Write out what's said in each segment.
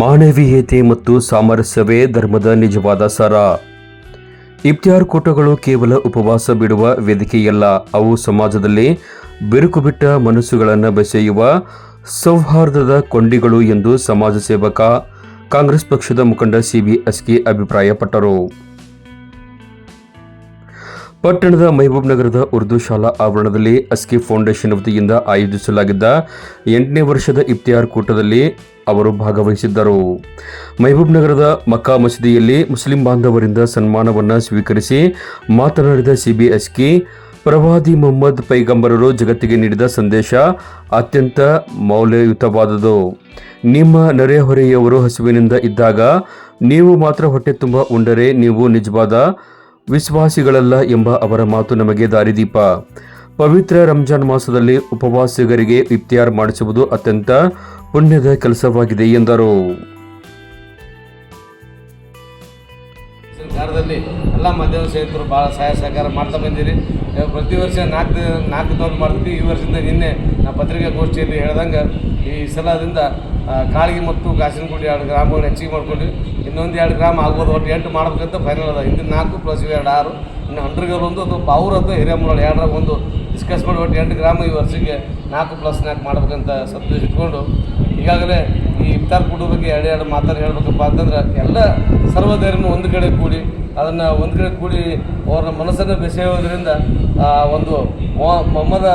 ಮಾನವೀಯತೆ ಮತ್ತು ಸಾಮರಸ್ಯವೇ ಧರ್ಮದ ನಿಜವಾದ ಸಾರ. ಇಫ್ತಿಯಾರ್ ಕೂಟಗಳು ಕೇವಲ ಉಪವಾಸ ಬಿಡುವ ವೇದಿಕೆಯಲ್ಲ, ಅವು ಸಮಾಜದಲ್ಲಿ ಬಿರುಕು ಬಿಟ್ಟ ಮನಸ್ಸುಗಳನ್ನು ಬೆಸೆಯುವ ಸೌಹಾರ್ದದ ಕೊಂಡಿಗಳು ಎಂದು ಸಮಾಜ ಸೇವಕ ಕಾಂಗ್ರೆಸ್ ಪಕ್ಷದ ಮುಖಂಡ ಸಿಬಿ ಅಸ್ಕಿ ಅಭಿಪ್ರಾಯಪಟ್ಟರು. ಪಟ್ಟಣದ ಮೆಹಬೂಬ್ ನಗರದ ಉರ್ದು ಶಾಲಾ ಆವರಣದಲ್ಲಿ ಅಸ್ಕಿ ಫೌಂಡೇಶನ್ ವತಿಯಿಂದ ಆಯೋಜಿಸಲಾಗಿದ್ದ 8ನೇ ವರ್ಷದ ಇಫ್ತಿಯಾರ್ ಕೂಟದಲ್ಲಿ ಅವರು ಭಾಗವಹಿಸಿದ್ದರು. ಮೆಹಬೂಬ್ ನಗರದ ಮಕ್ಕಾ ಮಸೀದಿಯಲ್ಲಿ ಮುಸ್ಲಿಂ ಬಾಂಧವರಿಂದ ಸನ್ಮಾನವನ್ನು ಸ್ವೀಕರಿಸಿ ಮಾತನಾಡಿದ ಸಿಬಿ ಅಸ್ಕಿ, ಪ್ರವಾದಿ ಮೊಹಮ್ಮದ್ ಪೈಗಂಬರರು ಜಗತ್ತಿಗೆ ನೀಡಿದ ಸಂದೇಶ ಅತ್ಯಂತ ಮೌಲ್ಯಯುತವಾದುದು. ನಿಮ್ಮ ನೆರೆಹೊರೆಯವರು ಹಸಿವಿನಿಂದ ಇದ್ದಾಗ ನೀವು ಮಾತ್ರ ಹೊಟ್ಟೆ ತುಂಬ ಉಂಡರೆ ನೀವು ನಿಜವಾದ ವಿಶ್ವಾಸಿಗಳಲ್ಲ ಎಂಬ ಅವರ ಮಾತು ನಮಗೆ ದಾರಿದೀಪ. ಪವಿತ್ರ ರಂಜಾನ್ ಮಾಸದಲ್ಲಿ ಉಪವಾಸಿಗರಿಗೆ ಇಫ್ತಿಯಾರ್ ಮಾಡಿಸುವುದು ಅತ್ಯಂತ ಪುಣ್ಯದ ಕೆಲಸವಾಗಿದೆ ಎಂದರು. ಸರ್ಕಾರದಲ್ಲಿ ಎಲ್ಲ ಮಾಧ್ಯಮ ಸ್ನೇಹಿತರು ಭಾಳ ಸಹಾಯ ಸಹಕಾರ ಮಾಡ್ತಾ ಬಂದಿರಿ. ಪ್ರತಿ ವರ್ಷ ನಾಲ್ಕು ತೋರು ಮಾಡ್ತೀವಿ. ಈ ವರ್ಷದಿಂದ ನಿನ್ನೆ ನಾವು ಪತ್ರಿಕಾಗೋಷ್ಠಿಯಲ್ಲಿ ಹೇಳ್ದಂಗೆ ಈ ಸಲದಿಂದ ಕಾಳಿಗೆ ಮತ್ತು ಕಾಸಿನಗುಡಿ 2 ಗ್ರಾಮಗಳು ಹೆಚ್ಚಿಗೆ ಮಾಡ್ಕೊಂಡ್ವಿ. ಇನ್ನೊಂದು 2 ಗ್ರಾಮ ಆಗ್ಬೋದು, ಒಟ್ಟು 8 ಮಾಡ್ಬೇಕಂತ ಫೈನಲ್ ಅದ. ಹಿಂದಿನ 4 ಪ್ಲಸ್ 2 6, ಇನ್ನು ಅಂಡ್ರಗಲ್ ಒಂದು ಅಥವಾ ಬಾವೂರು ಅಥವಾ ಹಿರೇಮೂಳ 2ರಾಗ ಒಂದು ಡಿಸ್ಕಸ್ ಮಾಡಿ ಒಟ್ಟು 8 ಗ್ರಾಮ ಈ ವರ್ಷಕ್ಕೆ 4 + 4 ಮಾಡ್ಬೇಕಂತ ಸಬ್ಜೆಕ್ಟ್ ಇಟ್ಕೊಂಡು ಈಗಾಗಲೇ ಈ ಇಫ್ತಾರ್ ಕೂಟದ ಬಗ್ಗೆ 2 ಮಾತಾಡಿ ಹೇಳ್ಬೇಕಪ್ಪ ಅಂತಂದ್ರೆ ಎಲ್ಲ ಸರ್ವಧರ್ಮ ಒಂದು ಕಡೆ ಕೂಡಿ ಅದನ್ನು ಒಂದು ಕಡೆ ಕೂಡಿ ಅವರ ಮನಸ್ಸನ್ನು ಬೆಸೆಯೋದ್ರಿಂದ ಒಂದು ಮೊಹಮ್ಮದ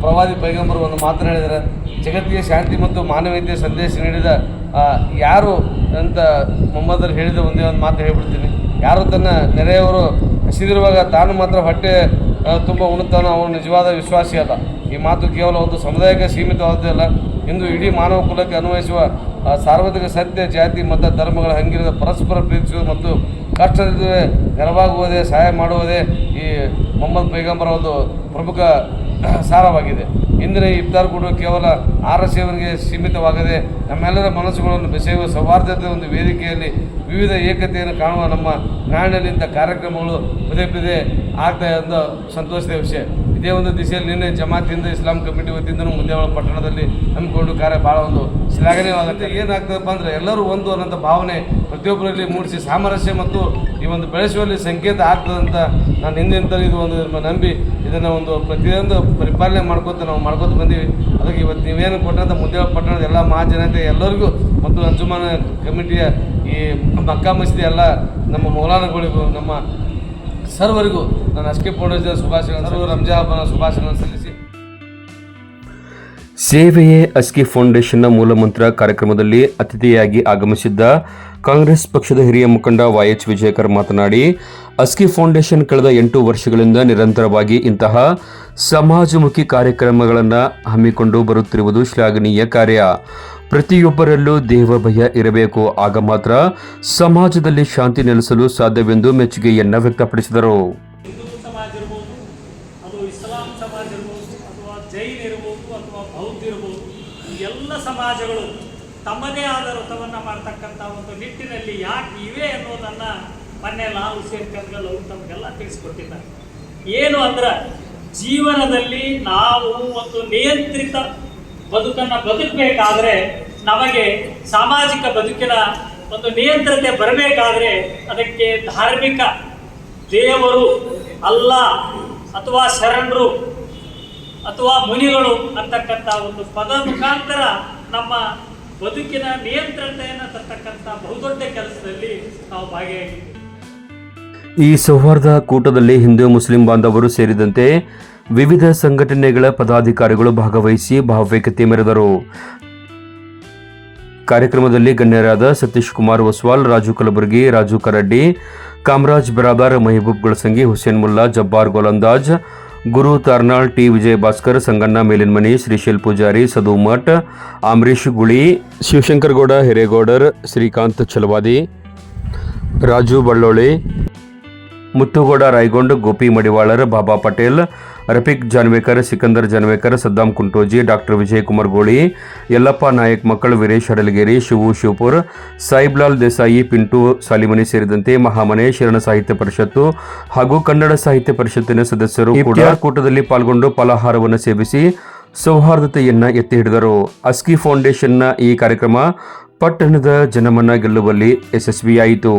ಪ್ರವಾದಿ ಪೈಗಂಬರು ಒಂದು ಮಾತು ಹೇಳಿದರೆ, ಜಗತ್ತಿಗೆ ಶಾಂತಿ ಮತ್ತು ಮಾನವೀಯತೆಯ ಸಂದೇಶ ನೀಡಿದ ಯಾರು ಅಂತ ಮೊಹಮ್ಮದರು ಹೇಳಿದ ಒಂದೇ ಒಂದು ಮಾತು ಹೇಳ್ಬಿಡ್ತೀನಿ. ಯಾರು ತನ್ನ ನೆರೆಯವರು ಹಸಿದಿರುವಾಗ ತಾನು ಮಾತ್ರ ಹೊಟ್ಟೆ ತುಂಬ ಉಣ್ಣುತ್ತಾನೋ ಅವನು ನಿಜವಾದ ವಿಶ್ವಾಸಿ ಅಲ್ಲ. ಈ ಮಾತು ಕೇವಲ ಒಂದು ಸಮುದಾಯಕ್ಕೆ ಸೀಮಿತವಾದ್ದೇ ಅಲ್ಲ, ಇಂದು ಇಡೀ ಮಾನವ ಕುಲಕ್ಕೆ ಅನ್ವಯಿಸುವ ಸಾರ್ವತ್ರಿಕ ಸತ್ಯ, ಜಾತಿ ಮತ್ತು ಧರ್ಮಗಳ ಹಂಗಿರದ ಪರಸ್ಪರ ಪ್ರೀತಿಸುವುದು ಮತ್ತು ಕಷ್ಟದಿದ್ದರೆ ನೆರವಾಗುವುದೇ, ಸಹಾಯ ಮಾಡುವುದೇ ಈ ಮೊಹಮ್ಮದ್ ಪೈಗಂಬರ ಒಂದು ಪ್ರಮುಖ ಸಾರವಾಗಿದೆ. ಇಂದಿನ ಈ ಇಫ್ತಾರ್ ಕೂಟ ಕೇವಲ ಆಹಾರ ಸೇವನೆಗೆ ಸೀಮಿತವಾಗದೆ ನಮ್ಮೆಲ್ಲರ ಮನಸ್ಸುಗಳನ್ನು ಬೆಸೆಯುವ ಸೌಹಾರ್ದತೆ ಒಂದು ವೇದಿಕೆಯಲ್ಲಿ ವಿವಿಧ ಏಕತೆಯನ್ನು ಕಾಣುವ ನಮ್ಮ ನಾಡಿನಲ್ಲಿ ಇಂಥ ಕಾರ್ಯಕ್ರಮಗಳು ಪದೇ ಆಗ್ತಾ ಇದ್ದ ಸಂತೋಷದ ವಿಷಯ. ಇದೇ ಒಂದು ದಿಶೆಯಲ್ಲಿ ನಿನ್ನೆ ಜಮಾತಿಯಿಂದ ಇಸ್ಲಾಂ ಕಮಿಟಿ ವತಿಯಿಂದ ಮುದ್ದೇವಾಳ ಪಟ್ಟಣದಲ್ಲಿ ಹಮ್ಮಿಕೊಂಡು ಕಾರ್ಯ ಭಾಳ ಒಂದು ಶ್ಲಾಘನೀಯವಾಗುತ್ತೆ. ಏನಾಗ್ತದಪ್ಪ ಅಂದರೆ ಎಲ್ಲರೂ ಒಂದು ಅನ್ನೋಂಥ ಭಾವನೆ ಪ್ರತಿಯೊಬ್ಬರಲ್ಲಿ ಮೂಡಿಸಿ ಸಾಮರಸ್ಯ ಮತ್ತು ಈ ಒಂದು ಬೆಳೆಸುವಲ್ಲಿ ಸಂಕೇತ ಆಗ್ತದಂತ ನಾನು ಹಿಂದಿನ ಇದು ಒಂದು ನಂಬಿ ಇದನ್ನು ಒಂದು ಪ್ರತಿಯೊಂದು ಪರಿಪಾಲನೆ ಮಾಡ್ಕೊತ ಬಂದೀವಿ. ಅದಕ್ಕೆ ಇವತ್ತು ನೀವೇನು ಕೊಟ್ಟಂಥ ಮುದ್ದೇವಾಳ ಪಟ್ಟಣದ ಎಲ್ಲ ಮಹಾಜನತೆ ಎಲ್ಲರಿಗೂ ಮತ್ತು ಅಂಜುಮಾನ ಕಮಿಟಿಯ ಈ ಮಕ್ಕಾ ಮಸೀದಿ ಎಲ್ಲ ನಮ್ಮ ಮೌಲಾನಗಳಿಗೂ ನಮ್ಮ ಸರ್ವರಿಗೂ ನಾನು ಅಸ್ಕಿ ಫೌಂಡೇಶನ್ ಶುಭಾಶಯಗಳು, ರಂಜಾನ್ ಹಬ್ಬನ ಶುಭಾಶಯಗಳನ್ನು ಸಲ್ಲಿಸಿ ಸೇವೆಯೇ ಅಸ್ಕಿ ಫೌಂಡೇಶನ್ನ ಮೂಲಮಂತ್ರ ಕಾರ್ಯಕ್ರಮದಲ್ಲಿ ಅತಿಥಿಯಾಗಿ ಆಗಮಿಸಿದ್ದ ಕಾಂಗ್ರೆಸ್ ಪಕ್ಷದ ಹಿರಿಯ ಮುಖಂಡ YH ವಿಜಯಕರ್ ಮಾತನಾಡಿ, ಅಸ್ಕಿ ಫೌಂಡೇಶನ್ ಕಳೆದ 8 ವರ್ಷಗಳಿಂದ ನಿರಂತರವಾಗಿ ಇಂತಹ ಸಮಾಜಮುಖಿ ಕಾರ್ಯಕ್ರಮಗಳನ್ನು ಹಮ್ಮಿಕೊಂಡು ಬರುತ್ತಿರುವುದು ಶ್ಲಾಘನೀಯ ಕಾರ್ಯ. ಪ್ರತಿಯೊಬ್ಬರಲ್ಲೂ ದೇವ ಭಯ ಇರಬೇಕು, ಆಗ ಮಾತ್ರ ಸಮಾಜದಲ್ಲಿ ಶಾಂತಿ ನೆಲೆಸಲು ಸಾಧ್ಯವೆಂದು ಮೆಚ್ಚುಗೆಯನ್ನು ವ್ಯಕ್ತಪಡಿಸಿದರು. ಹಿಂದೂ ಸಮಾಜ ಇರ್ಬೋದು, ಅದು ಇಸ್ಲಾಂ ಸಮಾಜ ಇರ್ಬೋದು, ಅಥವಾ ಜೈನ್ ಇರ್ಬೋದು, ಅಥವಾ ಬೌದ್ಧ ಇರ್ಬೋದು, ಎಲ್ಲ ಸಮಾಜಗಳು ತಮ್ಮದೇ ಆದ ವ್ರತವನ್ನು ಮಾಡ್ತಕ್ಕಂಥ ಒಂದು ನಿಟ್ಟಿನಲ್ಲಿ ಯಾಕೆ ಇವೆ ಅನ್ನೋದನ್ನು ಮೊನ್ನೆ ಲಾಲ್ ಹುಸೇನ್ ಕನ್ಗಲ್ ಅವರು ತಮಗೆಲ್ಲ ತಿಳಿಸ್ಕೊಟ್ಟಿದ್ದಾರೆ. ಏನು ಅಂದ್ರೆ ಜೀವನದಲ್ಲಿ ನಾವು ಒಂದು ನಿಯಂತ್ರಿತ ಬದುಕನ್ನು ಬದುಕಬೇಕಾದ್ರೆ, ನಮಗೆ ಸಾಮಾಜಿಕ ಬದುಕಿನ ಒಂದು ನಿಯಂತ್ರಣತೆ ಬರಬೇಕಾದ್ರೆ ಅದಕ್ಕೆ ಧಾರ್ಮಿಕ ದೇವರು, ಅಲ್ಲಾ ಅಥವಾ ಶರಣರು ಅಥವಾ ಮುನಿಗಳು ಅಂತಕ್ಕಂಥ ಒಂದು ಪದ ಮುಖಾಂತರ ನಮ್ಮ ಬದುಕಿನ ನಿಯಂತ್ರಣತೆಯನ್ನು ತರ್ತಕ್ಕಂಥ ಬಹುದೊಡ್ಡ ಕೆಲಸದಲ್ಲಿ ನಾವು ಭಾಗಿಯಾಗಿದ್ದೇವೆ. ಈ ಸೌಹಾರ್ದ ಕೂಟದಲ್ಲಿ ಹಿಂದೂ ಮುಸ್ಲಿಂ ಬಾಂಧವರು ಸೇರಿದಂತೆ ವಿವಿಧ ಸಂಘಟನೆಗಳ ಪದಾಧಿಕಾರಿಗಳು ಭಾಗವಹಿಸಿ ಭಾವೈಕ್ಯತೆ ಮೆರೆದರು. ಕಾರ್ಯಕ್ರಮದಲ್ಲಿ ಗಣ್ಯರಾದ ಸತೀಶ್ ಕುಮಾರ್ ಒಸ್ವಾಲ್, ರಾಜು ಕಲಬುರ್ಗಿ, ರಾಜು ಕರಡ್ಡಿ, ಕಾಮರಾಜ್ ಬಿರಾದಾರ್, ಮೆಹಬೂಬ್ ಗುಳಸಂಗಿ, ಹುಸೇನ್ ಮುಲ್ಲಾ, ಜಬ್ಬಾರ್ ಗೋಲಂದಾಜ್, ಗುರು ತಾರ್ನಾಳ್, ಟಿ ವಿಜಯ ಭಾಸ್ಕರ್, ಸಂಗಣ್ಣ ಮೇಲಿನ್ಮನಿ, ಶ್ರೀಶೈಲ್ ಪೂಜಾರಿ, ಸದು ಮಠ್, ಅಮರೀಶ್ ಗುಳಿ, ಶಿವಶಂಕರ್ ಗೌಡ ಹಿರೇಗೌಡರ್, ಶ್ರೀಕಾಂತ್ ಚಲವಾದಿ, ರಾಜು ಬಳ್ಳೋಳಿ, ಮುತ್ತುಗೌಡ ರಾಯಗೊಂಡ್, ಗೋಪಿ ಮಡಿವಾಳರ್, ಬಾಬಾ ಪಟೇಲ್, ರಫೀಕ್ ಜಾನ್ವೇಕರ್, ಸಿಕಂದರ್ ಜಾನ್ವೇಕರ್, ಸದ್ದಾಂ ಕುಂಟೋಜಿ, ಡಾಕ್ಟರ್ ವಿಜಯ್ ಕುಮಾರ್ ಗೋಳಿ, ಯಲ್ಲಪ್ಪ ನಾಯಕ್ ಮಕ್ಕಳು, ವೀರೇಶ್ ಹಡಲಗೇರಿ, ಶಿವಪುರ್, ಸಾಯಿಬ್ಲಾಲ್ ದೇಸಾಯಿ, ಪಿಂಟು ಸಾಲಿಮನಿ ಸೇರಿದಂತೆ ಮಹಾಮನೆ, ಶರಣ ಸಾಹಿತ್ಯ ಪರಿಷತ್ತು ಹಾಗೂ ಕನ್ನಡ ಸಾಹಿತ್ಯ ಪರಿಷತ್ತಿನ ಸದಸ್ಯರು ಕೂಟದಲ್ಲಿ ಪಾಲ್ಗೊಂಡು ಫಲಾಹಾರವನ್ನು ಸೇವಿಸಿ ಸೌಹಾರ್ದತೆಯನ್ನು ಎತ್ತಿ ಹಿಡಿದರು. ಅಸ್ಕಿ ಫೌಂಡೇಶನ್ನ ಈ ಕಾರ್ಯಕ್ರಮ ಪಟ್ಟಣದ ಜನಮನ ಗೆಲ್ಲುವಲ್ಲಿ ಯಶಸ್ವಿಯಾಯಿತು.